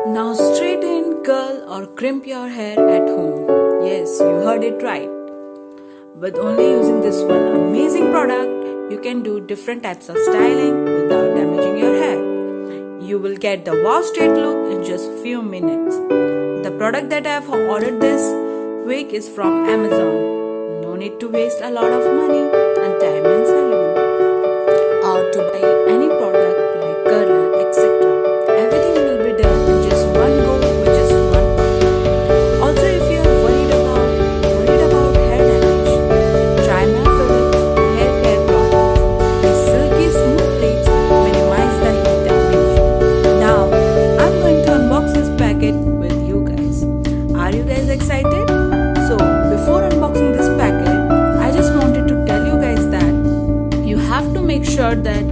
Now straighten, curl or crimp your hair at home. Yes, you heard it right. With only using this one amazing product, you can do different types of styling without damaging your hair. You will get the wow straight look in just few minutes. The product that I have ordered this week is from Amazon. No need to waste a lot of money and time in salon or to buy any product like curler, etc. Everything will be done in just one go with just one product. Also, if you are worried about hair damage, try my Philips hair care product. These silky smooth plates minimize the heat damage. Now, I'm going to unbox this packet with you guys. Are you guys excited? So, before unboxing this packet, I just wanted to tell you guys that you have to make sure that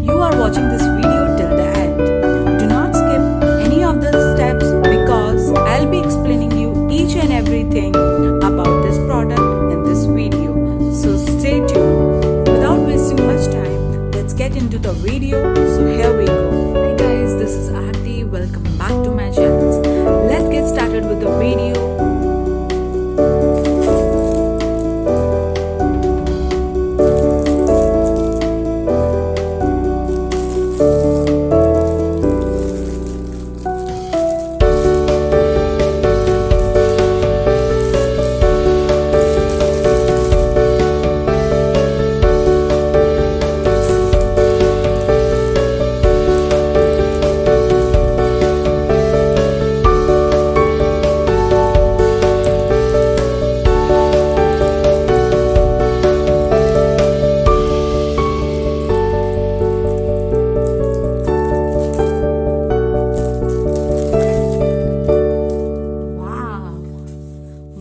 you are watching this video till the end. Do not skip any of the steps because I'll be explaining you each and everything about this product in this video. So stay tuned. Without wasting much time, let's get into the video. So here we go. Hey guys, this is Aarti. Welcome back to my channel. Let's get started with the video.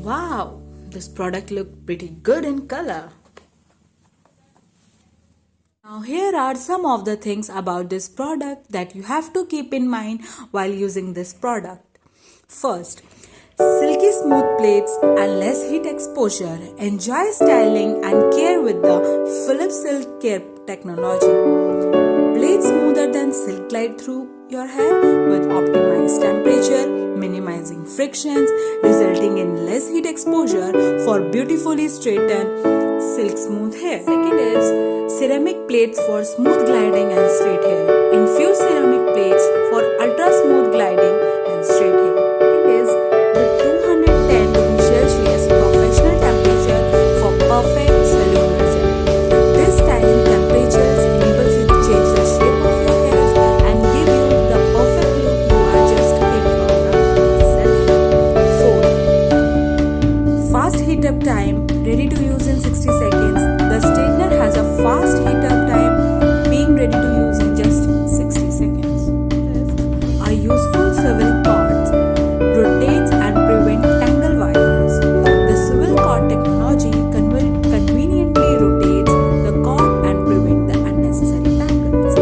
Wow, this product looked pretty good in color. Now here are some of the things about this product that you have to keep in mind while using this product. First, silky smooth plates and less heat exposure. Enjoy styling and care with the Philips Silk Care technology. Plates smoother than silk glide through your hair with optimized temperature, minimizing frictions, resulting in less heat exposure for beautifully straightened silk smooth hair. Second is ceramic plates for smooth gliding and straight hair. Infused ceramic plates for ultra smooth gliding and straight hair. Second is the 210 degrees Celsius professional temperature for perfect salon result. This styling temperatures enables you to change the shape of your hairs and give you the perfect look you are just came from the salon. 4. Fast heat up time, ready to use in 60 seconds. The straightener has a fast heat up time, being ready to use in just 60 seconds. 5. A useful swivel cords, rotates and prevent tangled wires. The swivel cord technology conveniently rotates the cord and prevent the unnecessary tangles.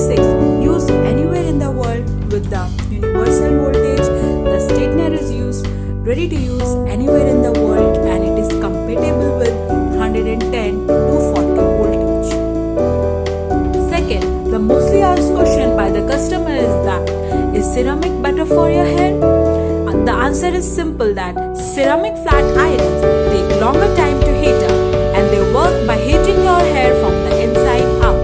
6. Used anywhere in the world with the universal voltage. The straightener is ready to use anywhere in the world and it is compatible with 110 to 240 voltage. Second, the mostly asked question by the customer is that, is ceramic better for your hair? The answer is simple that ceramic flat irons take longer time to heat up and they work by heating your hair from the inside up.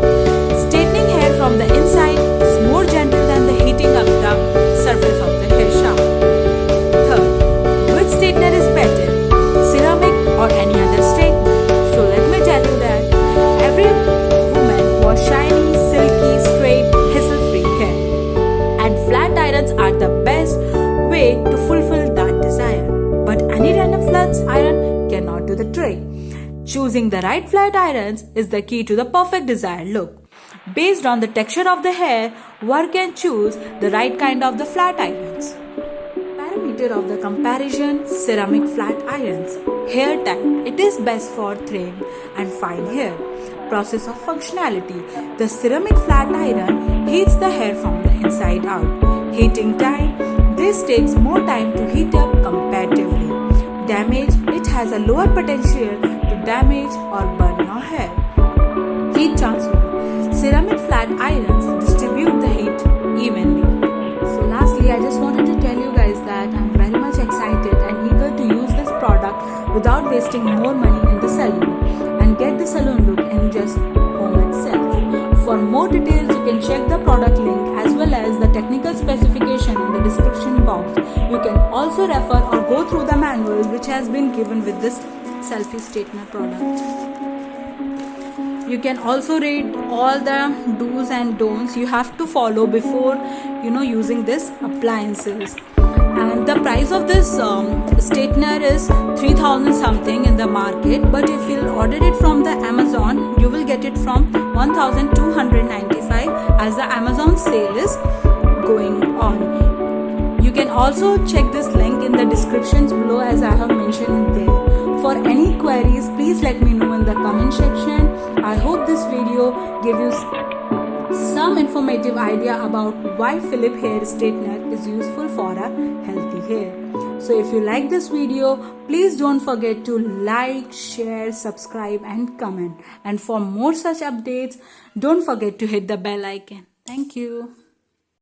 Straightening hair from the inside is more gentle than the heating up the surface of the hair shaft. Third, which straightener is better, ceramic or any other straightener? So let me tell you that every woman wants shiny, silky, straight, hassle-free hair, and flat irons are the best way to fulfill that desire. But any random flat iron cannot do the trick. Choosing the right flat irons is the key to the perfect desired look. Based on the texture of the hair, one can choose the right kind of the flat irons. Parameter of the comparison: ceramic flat irons. Hair type: it is best for thin and fine hair. Process of functionality: the ceramic flat iron heats the hair from the inside out. Heating time: this takes more time to heat up comparatively. Damage: it has a lower potential to damage or burn your hair. Heat transfer: ceramic flat irons distribute the heat evenly. So lastly, Finally, I just wanted to tell you guys that I'm very much excited and eager to use this product without wasting more money in the salon and get the salon look in just home itself. For more details, you can check the product link as well as the technical specification in the description box. You can also refer or go through the manual which has been given with this Silky straightener product. You can also read all the do's and don'ts you have to follow before using this appliances. And the price of this straightener is 3000 something in the market, but if you order it from the Amazon, you will get it from 1295 as the Amazon sale is going on. You can also check this link in the descriptions below as I have mentioned it there. For any queries, please let me know in the comment section. I hope this video gave you some informative idea about why Philip hair straightener is useful for a healthy hair. So if you like this video, please don't forget to like, share, subscribe and comment. And for more such updates, don't forget to hit the bell icon. Thank you.